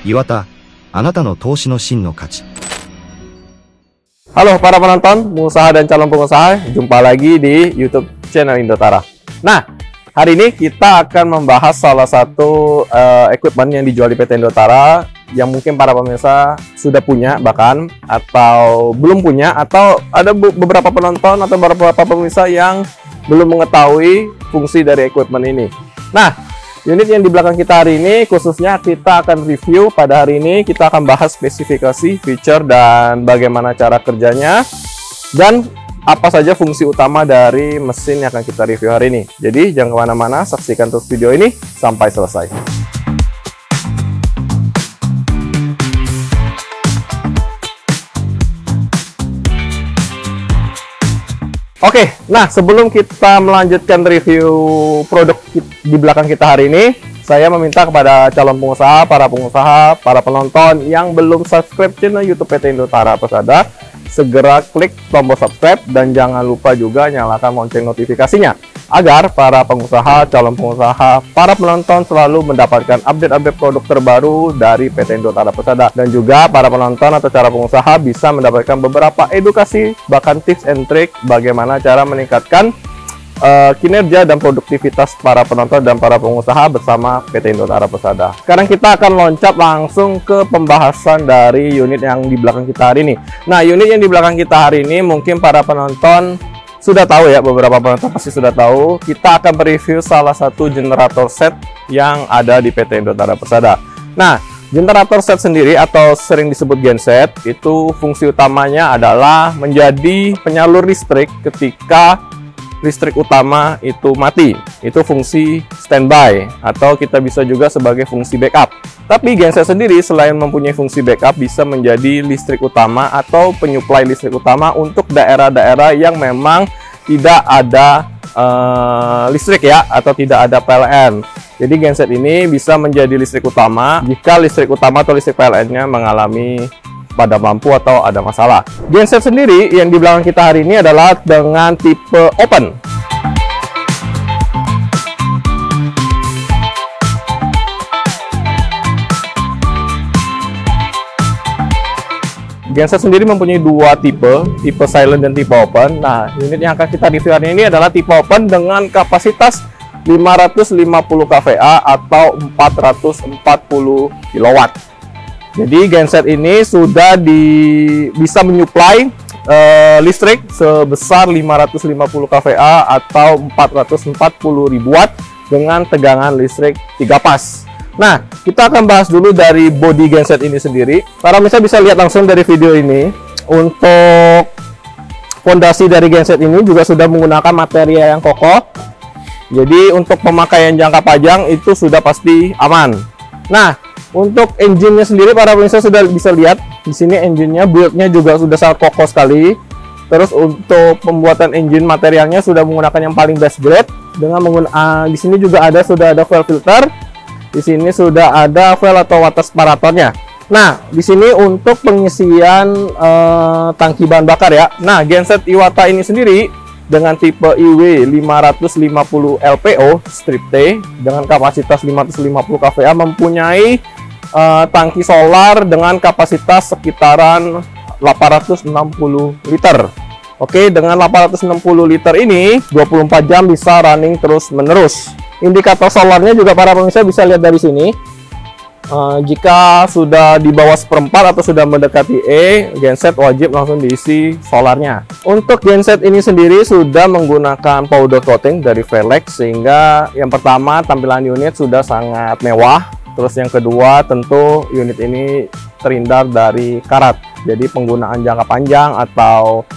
岩田、あなたの投資の真の価値。 Halo para penonton, pengusaha dan calon pengusaha, jumpa lagi di YouTube channel Indotara. Nah, hari ini kita akan membahas salah satu equipment yang dijual di PT Indotara yang mungkin para pemirsa sudah punya bahkan atau belum punya, atau ada beberapa penonton atau beberapa pemirsa yang belum mengetahui fungsi dari equipment ini. Nah, unit yang di belakang kita hari ini khususnya kita akan review. Pada hari ini kita akan bahas spesifikasi, feature, dan bagaimana cara kerjanya, dan apa saja fungsi utama dari mesin yang akan kita review hari ini. Jadi jangan kemana-mana, saksikan terus video ini sampai selesai. Oke, nah sebelum kita melanjutkan review produk di belakang kita hari ini, saya meminta kepada calon pengusaha, para penonton yang belum subscribe channel YouTube PT Indotara Persada, segera klik tombol subscribe dan jangan lupa juga nyalakan lonceng notifikasinya, agar para pengusaha, calon pengusaha, para penonton selalu mendapatkan update-update produk terbaru dari PT Indotara Persada. Dan juga para penonton atau cara pengusaha bisa mendapatkan beberapa edukasi, bahkan tips and trick bagaimana cara meningkatkan kinerja dan produktivitas para penonton dan para pengusaha bersama PT Indotara Persada. Sekarang kita akan loncat langsung ke pembahasan dari unit yang di belakang kita hari ini. Nah, unit yang di belakang kita hari ini mungkin para penonton sudah tahu ya, beberapa penonton pasti sudah tahu. Kita akan mereview salah satu generator set yang ada di PT Indotara Persada. Nah, generator set sendiri atau sering disebut genset itu fungsi utamanya adalah menjadi penyalur listrik ketika listrik utama itu mati. Itu fungsi standby atau kita bisa juga sebagai fungsi backup. Tapi genset sendiri selain mempunyai fungsi backup bisa menjadi listrik utama atau penyuplai listrik utama untuk daerah-daerah yang memang tidak ada listrik ya, atau tidak ada PLN. Jadi genset ini bisa menjadi listrik utama jika listrik utama atau listrik PLN-nya mengalami padam lampu atau ada masalah. Genset sendiri yang di belakang kita hari ini adalah dengan tipe open. Genset sendiri mempunyai dua tipe silent dan tipe open. Nah, unit yang akan kita review hari ini adalah tipe open dengan kapasitas 550 kVA atau 440 kW. Jadi genset ini sudah bisa menyuplai listrik sebesar 550 kVA atau 440.000 watt dengan tegangan listrik 3 pas. Nah, kita akan bahas dulu dari body genset ini sendiri. Para pemirsa bisa lihat langsung dari video ini. Untuk fondasi dari genset ini juga sudah menggunakan material yang kokoh. Jadi untuk pemakaian jangka panjang itu sudah pasti aman. Nah, untuk engine-nya sendiri para pemirsa sudah bisa lihat di sini engine-nya, build-nya juga sudah sangat kokoh sekali. Terus untuk pembuatan engine materialnya sudah menggunakan yang paling best grade dengan di sini juga sudah ada fuel filter. Di sini sudah ada fuel atau water separatornya. Nah, di sini untuk pengisian tangki bahan bakar ya. Nah, genset Iwata ini sendiri dengan tipe IW 550 LPO strip T dengan kapasitas 550 kVA mempunyai tangki solar dengan kapasitas sekitaran 860 liter. Oke, dengan 860 liter ini 24 jam bisa running terus menerus. Indikator solarnya juga para pemirsa bisa lihat dari sini. Jika sudah di bawah 1/4 atau sudah mendekati genset wajib langsung diisi solarnya. Untuk genset ini sendiri sudah menggunakan powder coating dari Velux, sehingga yang pertama tampilan unit sudah sangat mewah. Terus yang kedua tentu unit ini terhindar dari karat. Jadi penggunaan jangka panjang atau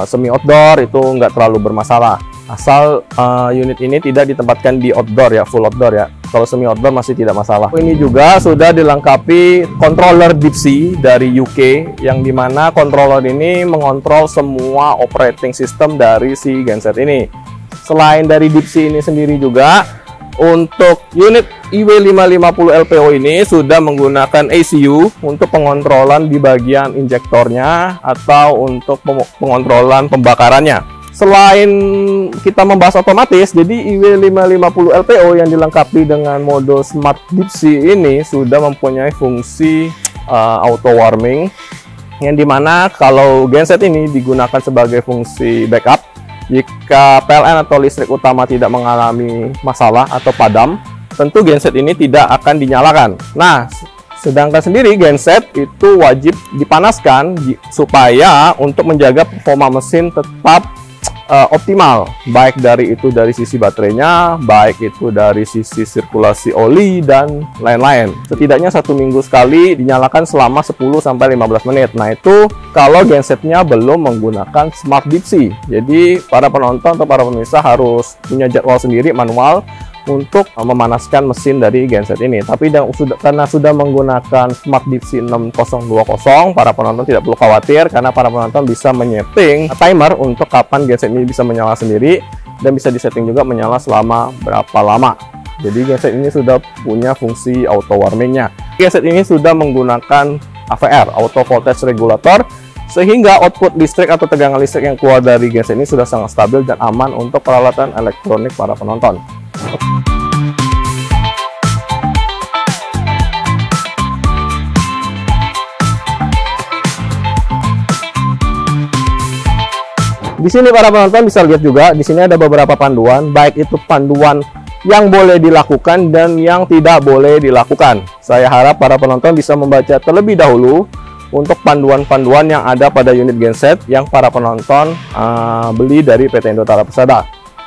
semi outdoor itu nggak terlalu bermasalah. Asal unit ini tidak ditempatkan di outdoor ya, full outdoor ya. Kalau semi outdoor masih tidak masalah. Ini juga sudah dilengkapi controller Deep Sea dari UK, yang dimana controller ini mengontrol semua operating system dari si genset ini. Selain dari Deep Sea ini sendiri juga, untuk unit IW550 LPO ini sudah menggunakan ECU untuk pengontrolan di bagian injektornya atau untuk pengontrolan pembakarannya. selain kita membahas otomatis, jadi IW550 LPO yang dilengkapi dengan mode Smart Deep Sea ini sudah mempunyai fungsi auto warming, yang dimana kalau genset ini digunakan sebagai fungsi backup, jika PLN atau listrik utama tidak mengalami masalah atau padam, tentu genset ini tidak akan dinyalakan. Nah, sedangkan sendiri genset itu wajib dipanaskan supaya untuk menjaga performa mesin tetap optimal, baik dari sisi baterainya, baik itu dari sisi sirkulasi oli dan lain-lain. Setidaknya 1 minggu sekali dinyalakan selama 10-15 menit. Nah, itu kalau gensetnya belum menggunakan Smart Deep Sea. Jadi para penonton atau para pemirsa harus punya jadwal sendiri manual untuk memanaskan mesin dari genset ini. Tapi karena sudah menggunakan Smart Deep Sea 6020, para penonton tidak perlu khawatir, karena para penonton bisa menyeting timer untuk kapan genset ini bisa menyala sendiri, dan bisa disetting juga menyala selama berapa lama. Jadi genset ini sudah punya fungsi auto warmingnya. Genset ini sudah menggunakan AVR, Auto Voltage Regulator, sehingga output listrik atau tegangan listrik yang keluar dari genset ini sudah sangat stabil dan aman untuk peralatan elektronik para penonton. Di sini para penonton bisa lihat juga, di sini ada beberapa panduan, baik itu panduan yang boleh dilakukan dan yang tidak boleh dilakukan. Saya harap para penonton bisa membaca terlebih dahulu untuk panduan-panduan yang ada pada unit genset yang para penonton beli dari PT Indotara Persada.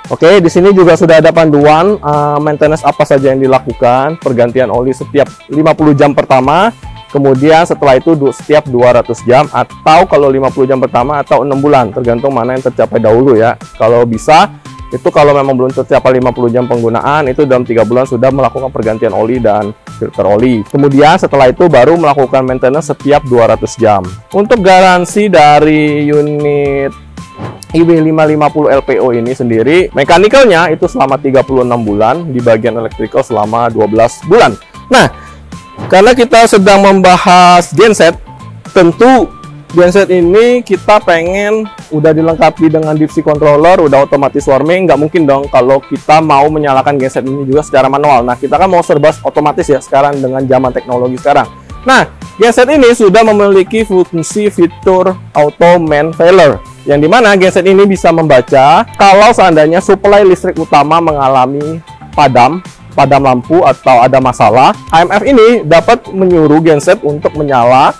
Oke, di sini juga sudah ada panduan maintenance apa saja yang dilakukan, pergantian oli setiap 50 jam pertama, kemudian setelah itu setiap 200 jam, atau kalau 50 jam pertama atau 6 bulan, tergantung mana yang tercapai dahulu ya. Kalau bisa, itu kalau memang belum tercapai 50 jam penggunaan, itu dalam 3 bulan sudah melakukan pergantian oli dan filter oli. Kemudian setelah itu baru melakukan maintenance setiap 200 jam. Untuk garansi dari unit IW550 LPO ini sendiri, mekanikalnya itu selama 36 bulan, di bagian elektrikal selama 12 bulan. Nah, karena kita sedang membahas genset, tentu genset ini kita pengen udah dilengkapi dengan Deep Sea Controller, udah otomatis warming. Nggak mungkin dong kalau kita mau menyalakan genset ini juga secara manual. Nah, kita kan mau serba otomatis ya sekarang dengan zaman teknologi sekarang. Nah, genset ini sudah memiliki fungsi fitur Auto Main Failure, yang dimana genset ini bisa membaca kalau seandainya suplai listrik utama mengalami padam lampu atau ada masalah. AMF ini dapat menyuruh genset untuk menyala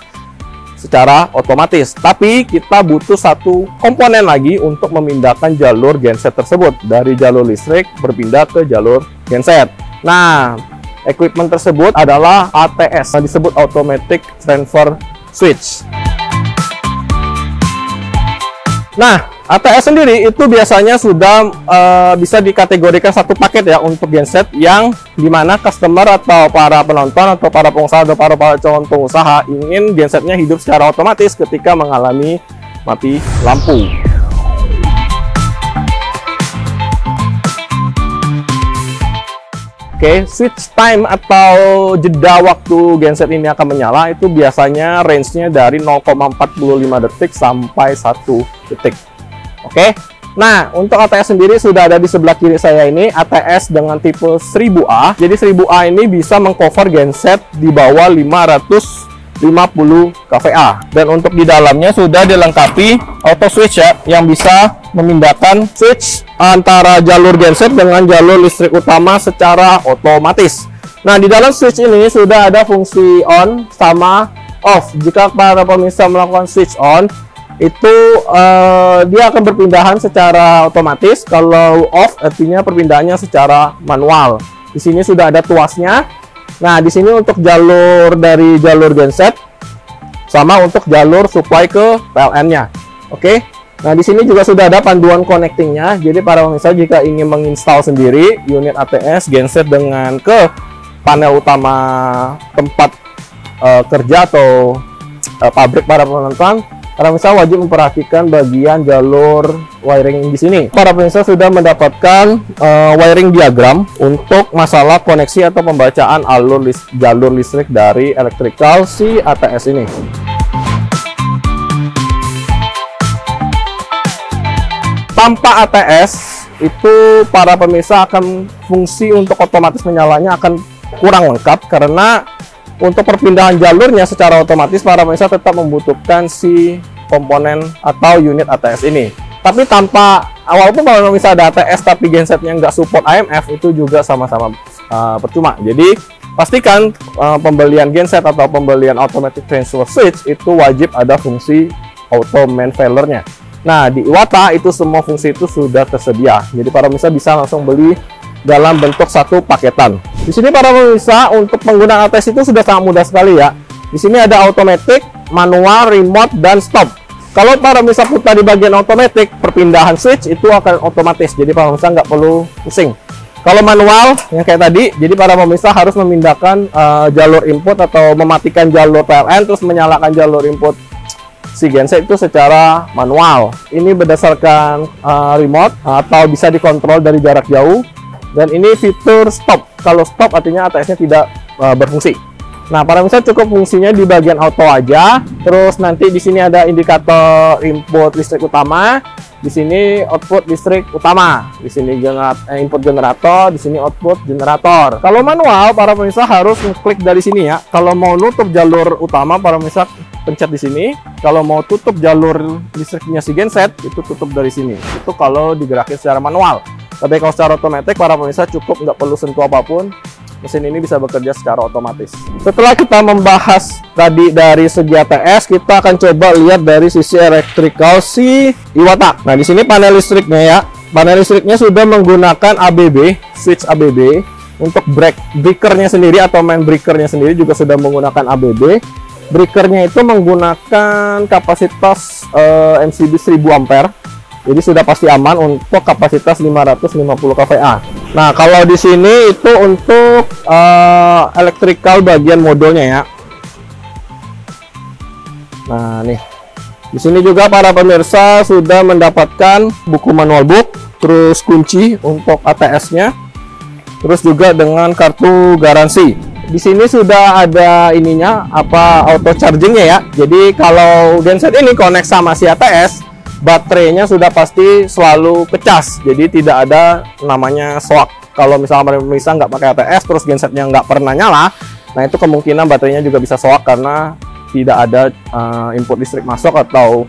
secara otomatis, tapi kita butuh satu komponen lagi untuk memindahkan jalur genset tersebut dari jalur listrik berpindah ke jalur genset. Nah, equipment tersebut adalah ATS, disebut Automatic Transfer Switch. Nah, ATS sendiri itu biasanya sudah bisa dikategorikan satu paket ya untuk genset, yang dimana customer atau para penonton atau para pengusaha atau para calon pengusaha ingin gensetnya hidup secara otomatis ketika mengalami mati lampu. Oke, switch time atau jeda waktu genset ini akan menyala itu biasanya range-nya dari 0,45 detik sampai 1 detik. Oke. Nah, untuk ATS sendiri sudah ada di sebelah kiri saya ini, ATS dengan tipe 1000A. Jadi 1000A ini bisa mengcover genset di bawah 550 kVA. Dan untuk di dalamnya sudah dilengkapi auto switch ya, yang bisa memindahkan switch antara jalur genset dengan jalur listrik utama secara otomatis. Nah, di dalam switch ini sudah ada fungsi on sama off. Jika para pemirsa melakukan switch on, itu dia akan berpindahan secara otomatis. Kalau off artinya perpindahannya secara manual. Di sini sudah ada tuasnya. Nah, di sini untuk jalur dari jalur genset sama untuk jalur supply ke PLN-nya. Oke. Nah, di sini juga sudah ada panduan connecting-nya. Jadi para pemirsa jika ingin menginstal sendiri unit ATS genset dengan ke panel utama tempat kerja atau pabrik para penonton, para pemirsa wajib memperhatikan bagian jalur wiring di sini. Para pemirsa sudah mendapatkan wiring diagram untuk masalah koneksi atau pembacaan jalur listrik dari electrical si ATS ini. tanpa ATS itu para pemirsa akan fungsi untuk otomatis menyalanya akan kurang lengkap, karena untuk perpindahan jalurnya secara otomatis para pemirsa tetap membutuhkan si komponen atau unit ATS ini. Tapi tanpa, walaupun kalau misalnya ada ATS tapi gensetnya nggak support AMF, itu juga sama-sama percuma. Jadi pastikan pembelian genset atau pembelian automatic transfer switch itu wajib ada fungsi auto main failure-nya. Nah, di Iwata itu semua fungsi itu sudah tersedia. Jadi para pemirsa bisa langsung beli dalam bentuk satu paketan. Di sini para pemirsa untuk penggunaan ATS itu sudah sangat mudah sekali ya. Di sini ada automatic, manual, remote, dan stop. Kalau para pemirsa putar di bagian automatic, perpindahan switch itu akan otomatis. Jadi para pemirsa nggak perlu pusing. Kalau manual yang kayak tadi, jadi para pemirsa harus memindahkan jalur input atau mematikan jalur PLN terus menyalakan jalur input si genset itu secara manual. Ini berdasarkan remote atau bisa dikontrol dari jarak jauh. Dan ini fitur stop. Kalau stop artinya ATS-nya tidak berfungsi. Nah, para pemirsa cukup fungsinya di bagian auto aja. Terus nanti di sini ada indikator input listrik utama. Di sini output listrik utama. Di sini input generator, di sini output generator. Kalau manual, para pemirsa harus ngeklik dari sini ya. Kalau mau nutup jalur utama, para pemirsa pencet di sini. Kalau mau tutup jalur listriknya si genset, itu tutup dari sini. Itu kalau digerakin secara manual. Tapi kalau secara otomatis, para pemirsa cukup nggak perlu sentuh apapun. Mesin ini bisa bekerja secara otomatis. Setelah kita membahas tadi dari segi ATS, kita akan coba lihat dari sisi electrical si Iwata. Nah, di sini panel listriknya ya. Panel listriknya sudah menggunakan ABB, switch ABB. Untuk breakernya sendiri atau main breakernya sendiri juga sudah menggunakan ABB. Breakernya itu menggunakan kapasitas MCB 1000 ampere. Jadi sudah pasti aman untuk kapasitas 550 kVA. Nah, kalau di sini itu untuk electrical bagian modulnya ya. Nah, nih. Di sini juga para pemirsa sudah mendapatkan buku manual book, terus kunci untuk ATS-nya. Terus juga dengan kartu garansi. Di sini sudah ada ininya auto chargingnya ya. Jadi kalau genset ini connect sama si ATS, baterainya sudah pasti selalu kecas, jadi tidak ada namanya swak. Kalau misalnya pemirsa nggak pakai ATS terus gensetnya nggak pernah nyala, nah itu kemungkinan baterainya juga bisa swak karena tidak ada input listrik masuk atau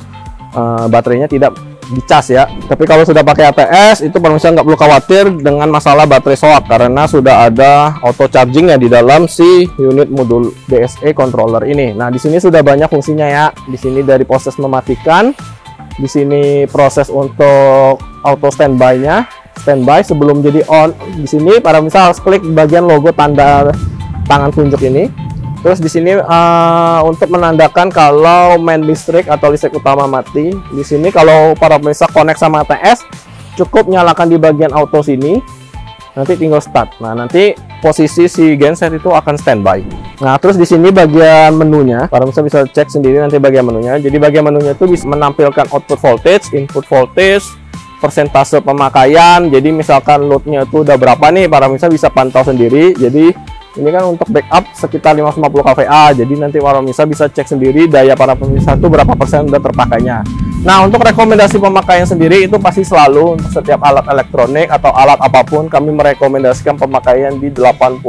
baterainya tidak dicas ya. Tapi kalau sudah pakai ATS itu pemirsa nggak perlu khawatir dengan masalah baterai swak karena sudah ada auto chargingnya di dalam si unit modul DSE controller ini. Nah, di sini sudah banyak fungsinya ya. Di sini dari proses mematikan. Di sini proses untuk auto standby-nya, standby sebelum jadi on. Di sini para pemirsa harus klik bagian logo tanda tangan tunjuk ini. Terus di sini untuk menandakan kalau main listrik atau listrik utama mati. Di sini kalau para pemirsa connect sama ATS, cukup nyalakan di bagian auto sini. Nanti tinggal start. Nah, nanti posisi si genset itu akan standby. Nah, terus di sini bagian menunya, para pemirsa bisa cek sendiri nanti bagian menunya. Jadi bagian menunya itu bisa menampilkan output voltage, input voltage, persentase pemakaian. Jadi misalkan loadnya itu udah berapa nih, para pemirsa bisa pantau sendiri. Jadi ini kan untuk backup sekitar 550 kVA. Jadi nanti para pemirsa bisa cek sendiri daya para pemirsa itu berapa persen udah terpakainya. Nah, untuk rekomendasi pemakaian sendiri itu pasti selalu untuk setiap alat elektronik atau alat apapun kami merekomendasikan pemakaian di 80%.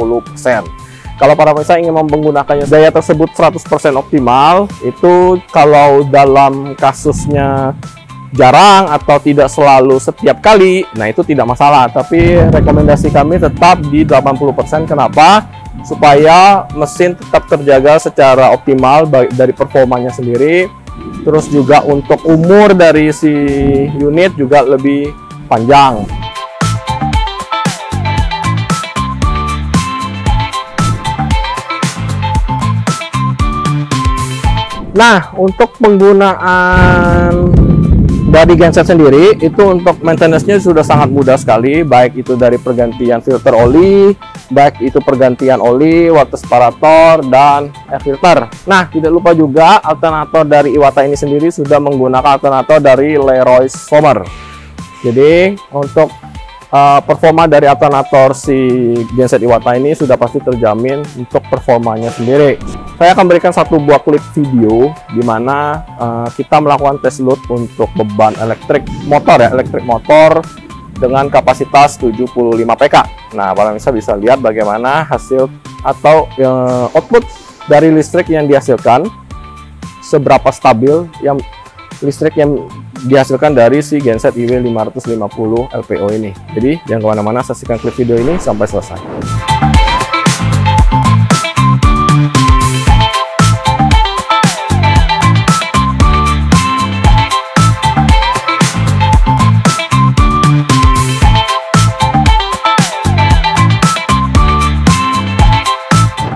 Kalau para pemirsa ingin menggunakannya daya tersebut 100% optimal, itu kalau dalam kasusnya jarang atau tidak selalu setiap kali, nah itu tidak masalah. Tapi rekomendasi kami tetap di 80%. Kenapa? Supaya mesin tetap terjaga secara optimal baik dari performanya sendiri. Terus juga untuk umur dari si unit juga lebih panjang. Nah, untuk penggunaan dari genset sendiri itu untuk maintenance-nya sudah sangat mudah sekali, baik itu dari pergantian filter oli, baik itu pergantian oli, water separator, dan air filter. Nah, tidak lupa juga alternator dari Iwata ini sendiri sudah menggunakan alternator dari Leroy Sommer. Jadi untuk performa dari alternator si genset Iwata ini sudah pasti terjamin untuk performanya sendiri. Saya akan berikan satu buah klip video di mana kita melakukan test load untuk beban elektrik motor dengan kapasitas 75 PK. Nah, para pemirsa bisa lihat bagaimana hasil atau output dari listrik yang dihasilkan, seberapa stabil yang listrik yang dihasilkan dari si genset IW550 LPO ini. Jadi jangan kemana-mana, saksikan klip video ini sampai selesai.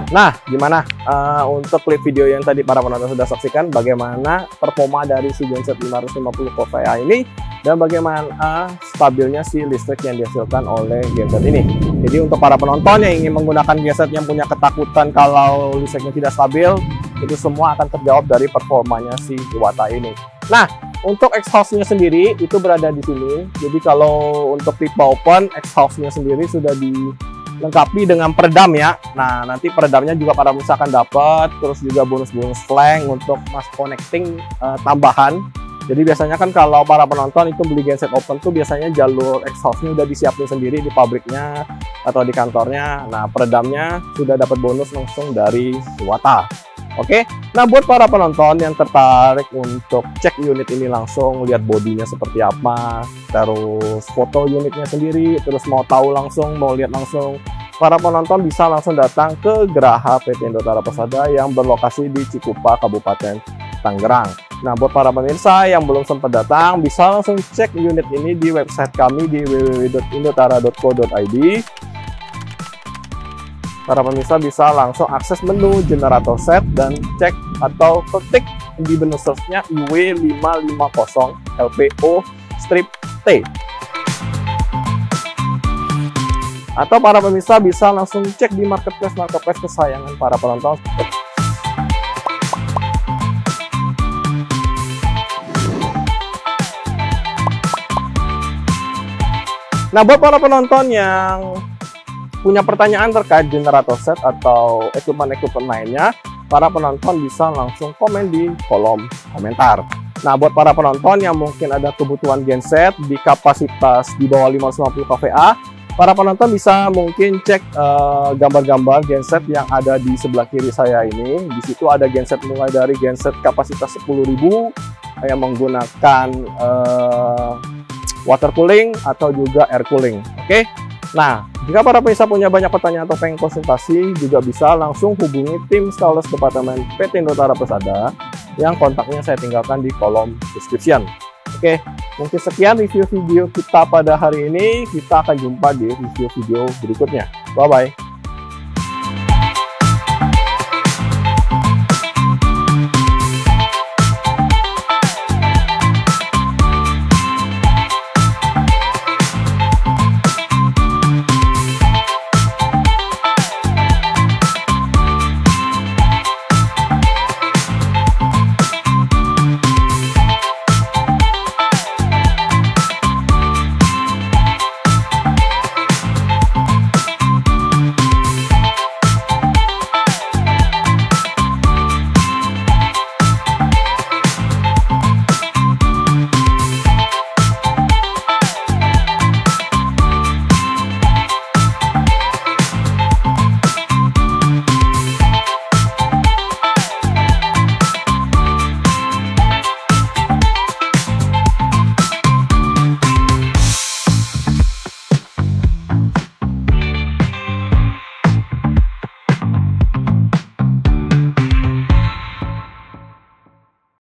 Nah, gimana untuk klip video yang tadi para penonton sudah saksikan bagaimana performa dari si genset 550 kVA ini dan bagaimana stabilnya si listrik yang dihasilkan oleh genset ini. Jadi untuk para penonton yang ingin menggunakan genset yang punya ketakutan kalau listriknya tidak stabil, itu semua akan terjawab dari performanya si Iwata ini. Nah, untuk exhaust-nya sendiri itu berada di sini. Jadi kalau untuk tipe open, exhaust-nya sendiri sudah dilengkapi dengan peredam ya. Nah, nanti peredamnya juga para pemirsa akan dapat, terus juga bonus-bonus flank untuk mass connecting tambahan. Jadi biasanya kan kalau para penonton itu beli genset open tuh biasanya jalur exhaustnya udah disiapin sendiri di pabriknya atau di kantornya. Nah, peredamnya sudah dapat bonus langsung dari Iwata. Oke, nah buat para penonton yang tertarik untuk cek unit ini langsung, lihat bodinya seperti apa, terus foto unitnya sendiri, terus mau tahu langsung, mau lihat langsung, para penonton bisa langsung datang ke Geraha PT Indotara Persada yang berlokasi di Cikupa, Kabupaten Tangerang. Nah, buat para pemirsa yang belum sempat datang, bisa langsung cek unit ini di website kami di www.indotara.co.id. Para pemirsa bisa langsung akses menu generator set dan cek atau ketik di menu search-nya IW550 LPO strip T. Atau para pemirsa bisa langsung cek di marketplace kesayangan para penonton. Nah, buat para penonton yang punya pertanyaan terkait generator set atau equipment lainnya, para penonton bisa langsung komen di kolom komentar. Nah, buat para penonton yang mungkin ada kebutuhan genset di kapasitas di bawah 550 kVA, para penonton bisa mungkin cek gambar-gambar genset yang ada di sebelah kiri saya ini. Di situ ada genset mulai dari genset kapasitas 10.000 yang menggunakan water cooling atau juga air cooling. Oke. Nah, jika para pemirsa punya banyak pertanyaan atau pengen konsultasi, juga bisa langsung hubungi tim Stylus Departemen PT Indotara Persada yang kontaknya saya tinggalkan di kolom description. Oke, mungkin sekian review video kita pada hari ini. Kita akan jumpa di review video berikutnya. Bye-bye.